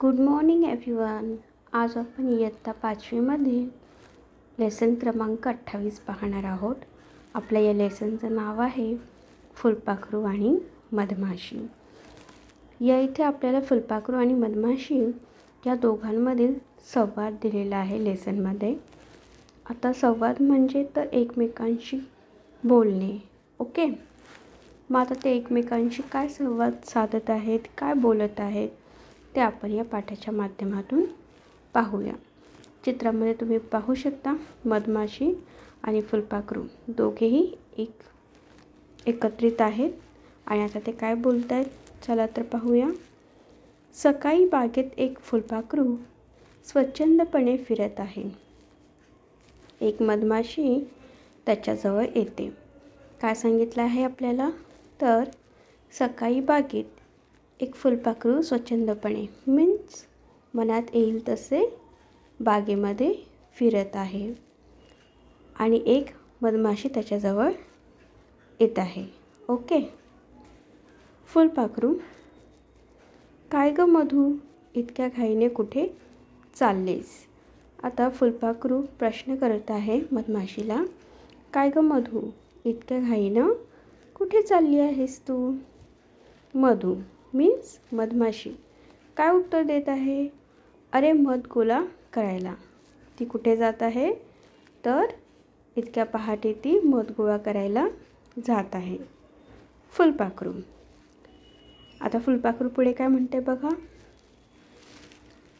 Good morning everyone. आज आपण इयत्ता 5वीमध्ये लेसन क्रमांक 28 पाहणार आहोत. आपल्या या लेसनचं नाव आहे फुलपाखरू आणि मधमाशी. या इथे आपल्याला फुलपाखरू आणि मधमाशी या दोघांमधील संवाद दिलेला आहे लेसनमध्ये. आता संवाद म्हणजे तर एकमेकांशी बोलणे. ओके, मग आता ते एकमेकांशी काय संवाद साधत आहेत, काय बोलत आहेत ते आपण या पाठाच्या माध्यमातून पाहूया. चित्रामध्ये तुम्ही पाहू शकता मधमाशी आणि फुलपाखरू दोघेही एकत्रित आहेत आणि आता ते काय बोलत आहेत चला तर पाहूया. सकाळी बागेत एक फुलपाखरू स्वच्छंदपणे फिरत आहे. एक मधमाशी त्याच्याजवळ येते. काय सांगितलं आहे आपल्याला, तर सकाळी बागेत एक फुलपाखरू स्वच्छंदपणे मीन्स मनात येईल तसे बागेमध्ये फिरत आहे आणि एक मधमाशी त्याच्याजवळ येत आहे. ओके. फुलपाखरू, काय गं मधू, इतक्या घाईने कुठे चाललेस? आता फुलपाखरू प्रश्न करत आहे मधमाशीला, काय गं मधू, इतक्या घाईनं कुठे चालली आहेस तू? मधू मीन्स मधमाशी काय उत्तर देत आहे, अरे मध गोळा करायला. ती कुठे जात आहे, तर इतक्या पहाटे ती मध गोळा करायला जात आहे. फुलपाखरू, आता फुलपाखरू पुढे काय म्हणते बघा,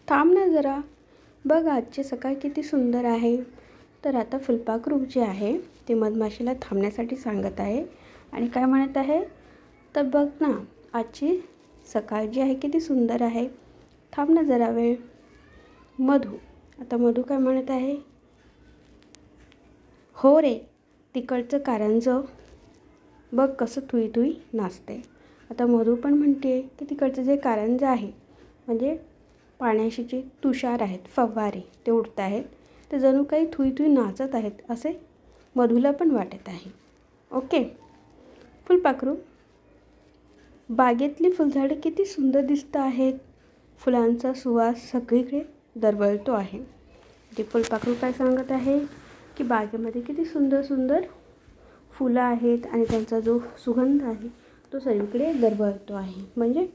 थांब ना जरा, बघ आजची सकाळ किती सुंदर आहे. तर आता फुलपाखरू जे आहे ते मधमाशीला थांबण्यासाठी सांगत आहे आणि काय म्हणत आहे, तर बघ ना आजची सकाळ जी आहे किती सुंदर आहे, थांब ना जरा वेळ. मधू, आता मधू काय म्हणत आहे, हो रे, तिकडचं कारंजं बघ कसं थुई थुई नाचते. आता मधू पण म्हणते की तिकडचं जे कारंजं आहे म्हणजे पाण्याशी जे तुषार आहेत, फव्वारे ते उडत आहेत, ते जणू काही थुई थुई नाचत आहेत असे मधूला पण वाटत आहे. ओके. फुलपाखरू, बागेतली फुलझाडे किती सुंदर दिसत आहेत, फुलांचा सुवास सगळीकडे दरवळतो आहे. ते फुलपाखरू काय सांगत आहे की बागेमध्ये किती सुंदर सुंदर फुलं आहेत आणि त्यांचा जो सुगंध आहे तो सगळीकडे दरवळतो आहे, म्हणजे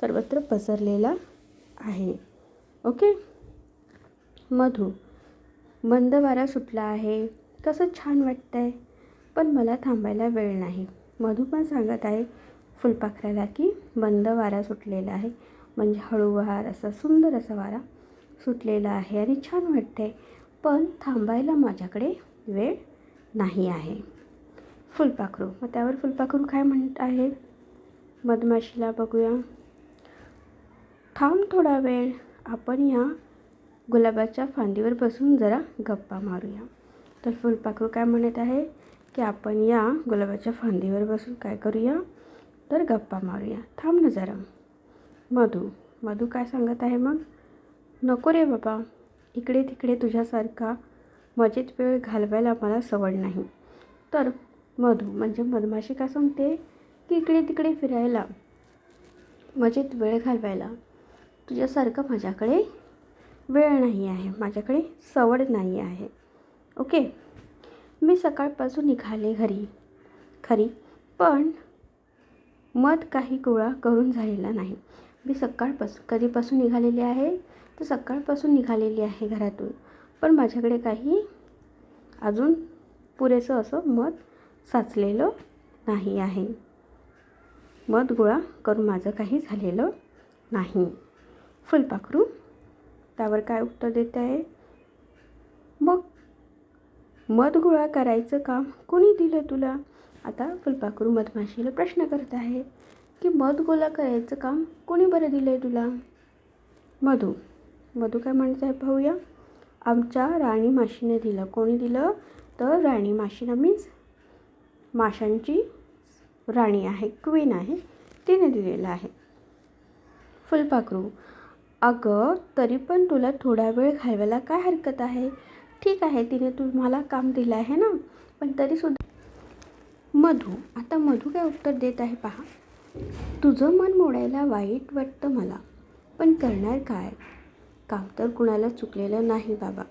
सर्वत्र पसरलेला आहे. ओके. मधू, मंद वारा सुटला आहे, कसं छान वाटतंय, पण मला थांबायला वेळ नाही. मधू पण सांगत आहे फुलपाखराला की मंद वारा सुटलेला आहे, म्हणजे हळूवार असा सुंदर असा वारा सुटलेला आहे आणि छान वाटते, पण थांबायला माझ्याकडे वेळ नाही आहे. फुलपाखरू, मग त्यावर फुलपाखरू काय म्हणत आहे मधमाशीला बघूया, थांब थोडा वेळ, आपण या गुलाबाच्या फांदीवर बसून जरा गप्पा मारूया. तर फुलपाखरू काय म्हणत आहे की आपण या गुलाबाच्या फांदीवर बसून काय करूया, तर गप्पा मारूया, थांब ना जरा. मधू काय सांगत आहे मग, नको रे बाबा, इकडे तिकडे तुझ्यासारखा मजेत वेळ घालवायला मला सवड नाही. तर मधू म्हणजे मधमाशी काय सांगते की इकडे तिकडे फिरायला, मजेत वेळ घालवायला तुझ्यासारखं माझ्याकडे वेळ नाही आहे, माझ्याकडे सवड नाही आहे. ओके. मी सकाळपासून निघाले खरी, पण मध काही गोळा करून झालेला नाही. मी कधीपासून निघालेली आहे, तर सकाळपासून निघालेली आहे घरातून, पण माझ्याकडे काही अजून पुरेसं असं मध साचलेलं नाही आहे. मध गोळा करून माझं काही झालेलं नाही. फुलपाखरू त्यावर काय उत्तर देत आहे, मग मध गोळा करायचं काम कोणी दिलं तुला? आता फुलपाखरू मधमाशीला प्रश्न करत आहे की मध गोळा करायचं काम कोणी बरं दिलं आहे तुला? मधू काय म्हणत आहे पाहूया, आमच्या राणी माशीने दिलं. कोणी दिलं, तर राणी माशीला मीन्स माशांची राणी आहे, क्वीन आहे, तिने दिलेलं आहे. फुलपाखरू, अगं तरी पण तुला थोडा वेळ घालवायला काय हरकत आहे, ठीक आहे तिने तुम्हाला काम दिलं आहे ना, पण तरीसुद्धा. आता मधू काय उत्तर देत आहे पहा, तुझं मन मोडायला वाईट वाटतं मला, पण करणार काय? काम तर कुणाला चुकलेलं नाही बाबा.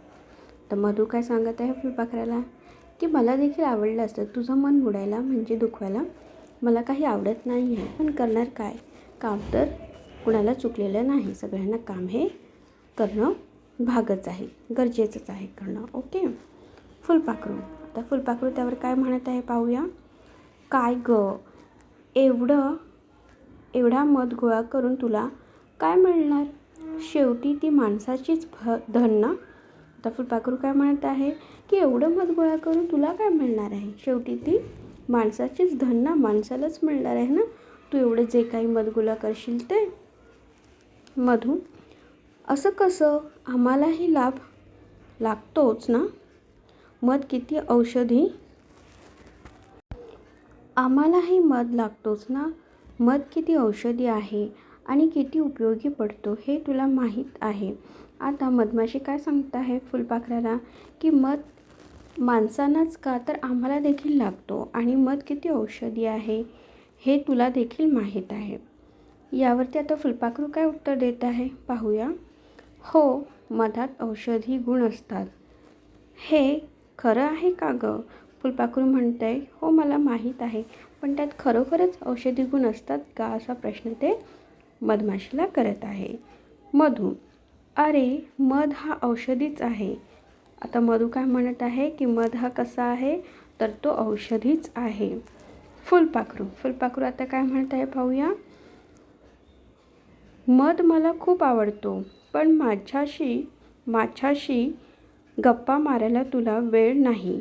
तर मधू काय सांगत आहे फुलपाखराला की मला देखील आवडलं असतं, तुझं मन मोडायला म्हणजे दुखवायला मला काही आवडत नाही आहे, पण करणार काय? काम तर कुणाला चुकलेलं नाही, सगळ्यांना काम हे करणं भागच आहे, गरजेचंच आहे करणं. ओके. फुलपाखरू, आता फुलपाखरू त्यावर काय म्हणत आहे पाहूया. काय ग, एवढा मध गोळा करून तुला काय मिळणार? शेवटी ती माणसाचीच धन ना. आता फुलपाखरू काय म्हणत आहे की एवढं मध गोळा करून तुला काय मिळणार आहे? शेवटी ती माणसाचीच धन ना, माणसालाच मिळणार आहे ना तू एवढं जे काही मध गोळा करशील ते. मधू, असं कसं? आम्हालाही लाभ लागतोच ना. मध किती औषधी, आम्हालाही मध लागतोच ना. मध किती औषधी आहे आणि किती उपयोगी पडतो हे तुला माहीत आहे. आता मधमाशी काय सांगत आहे फुलपाखराला की मध माणसांनाच का तर आम्हाला देखील लागतो आणि मध किती औषधी आहे हे तुला देखील माहीत आहे. यावरती आता फुलपाखरू काय उत्तर देत आहे पाहूया. हो, मधात औषधी गुण असतात. हे खरं आहे का गं? फुलपाखरू म्हणतं आहे, हो मला माहीत आहे, पण त्यात खरोखरच औषधी गुण असतात का, असा प्रश्न ते मधमाशीला करत आहे. मधू, अरे मध हा औषधीच आहे. आता मधू काय म्हणत आहे की मध हा कसा आहे, तर तो औषधीच आहे. फुलपाखरू आता काय म्हणत आहे पाहूया. मध मला खूप आवडतो, पण माझ्याशी गप्पा मारायला तुला वेळ नाही,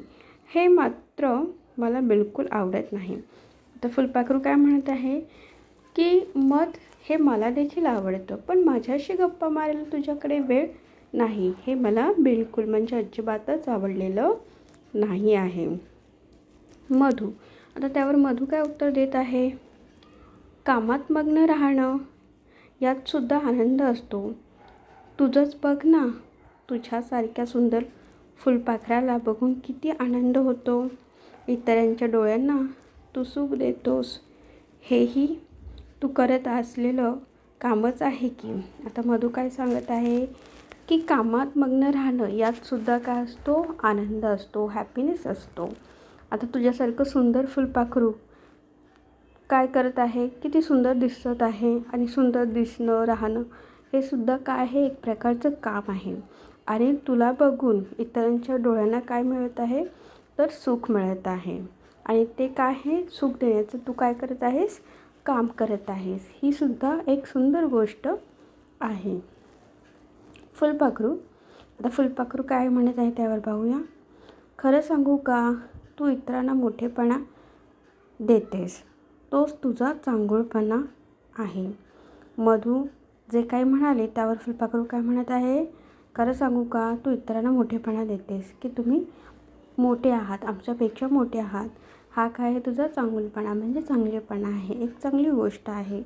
हे मात्र मला बिलकुल आवडत नाही. तर फुलपाखरू काय म्हणत आहे की मध हे मला देखील आवडतं, पण माझ्याशी गप्पा मारायला तुझ्याकडे वेळ नाही, हे मला बिलकुल म्हणजे अजिबातच आवडलेलं नाही आहे. मधू, आता त्यावर मधू काय उत्तर देत आहे. कामात मग्न राहणं यात सुद्धा आनंद असतो. तुझंच बघ ना, तुझ्यासारख्या सुंदर फुलपाखराला बघून किती आनंद होतो. इतरांच्या डोळ्यांना तू सुख देतोस, हेही तू करत असलेलं कामच आहे की. आता मधू काय सांगत आहे की कामात मग्न राहणं यात सुद्धा काय असतो, आनंद असतो, हॅपीनेस असतो. आता तुझ्यासारखं सुंदर फुलपाखरू काय करत आहे, किती सुंदर दिसत आहे आणि सुंदर दिसणं राहणं हे सुद्धा काय आहे, एक प्रकारचं काम आहे. आणि तुला बघून इतरांच्या डोळ्यांना काय मिळत आहे, तर सुख मिळत आहे. आणि ते काय आहे, सुख देण्याचं तू काय करत आहेस, काम करत आहेस. ही सुद्धा एक सुंदर गोष्ट आहे. आता फुलपाखरू काय म्हणत आहे त्यावर पाहूया. खरं सांगू का, तू इतरांना मोठेपणा देतेस, तोच तुझा चांगुलपणा आहे. मधू जे काही म्हणाले त्यावर फुलपाखरू काय म्हणत आहे. खरं सांगू का, तू इतरांना मोठेपणा देतेस की तुम्ही मोठे आहात, आमच्यापेक्षा मोठे आहात, हा काय आहे तुझा चांगुलपणा म्हणजे चांगलेपणा आहे, एक चांगली गोष्ट आहे.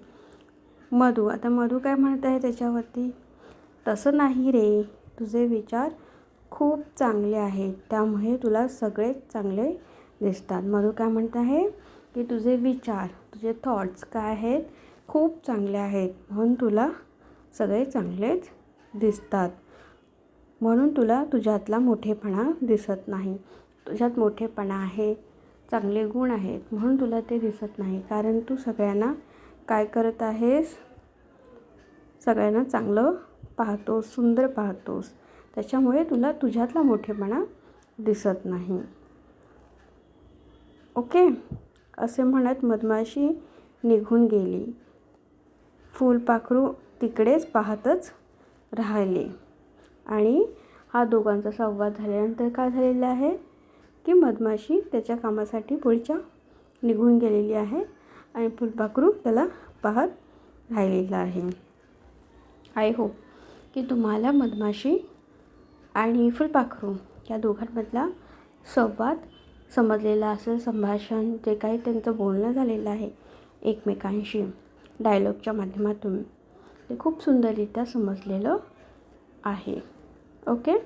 आता मधू काय म्हणत आहे त्याच्यावरती. तसं नाही रे, तुझे विचार खूप चांगले आहेत, त्यामुळे तुला सगळे चांगले दिसतात. मधू काय म्हणत आहे की तुझे विचार, तुझे थॉट्स काय आहेत, खूप चांगले आहेत, म्हणून तुला सगळे चांगलेच दिसतात. म्हणून तुला तुझ्यातला मोठेपणा दिसत नाही. तुझ्यात मोठेपणा आहे, चांगले गुण आहेत, म्हणून तुला ते दिसत नाही. कारण तू सगळ्यांना काय करत आहेस, सगळ्यांना चांगलं पाहतोस, सुंदर पाहतोस, त्याच्यामुळे तुला तुझ्यातला मोठेपणा दिसत नाही. ओके. असे म्हणत मधमाशी निघून गेली. फुलपाखरू तिकडेच पाहतच राहिले. आणि हा दोघांचा संवाद झाल्यानंतर काय झालेलं आहे की मधमाशी त्याच्या कामासाठी पुढच्या निघून गेलेली आहे आणि फुलपाखरू त्याला पाहत राहिलेलं आहे. आय होप की तुम्हाला मधमाशी आणि फुलपाखरू या दोघांमधला संवाद समजलेला असेल. संभाषण जे काही त्यांचं बोलणं झालेलं आहे एकमेकांशी डायलॉगच्या माध्यमातून, ते खूप सुंदररित्या समजलेलं आहे. ओके.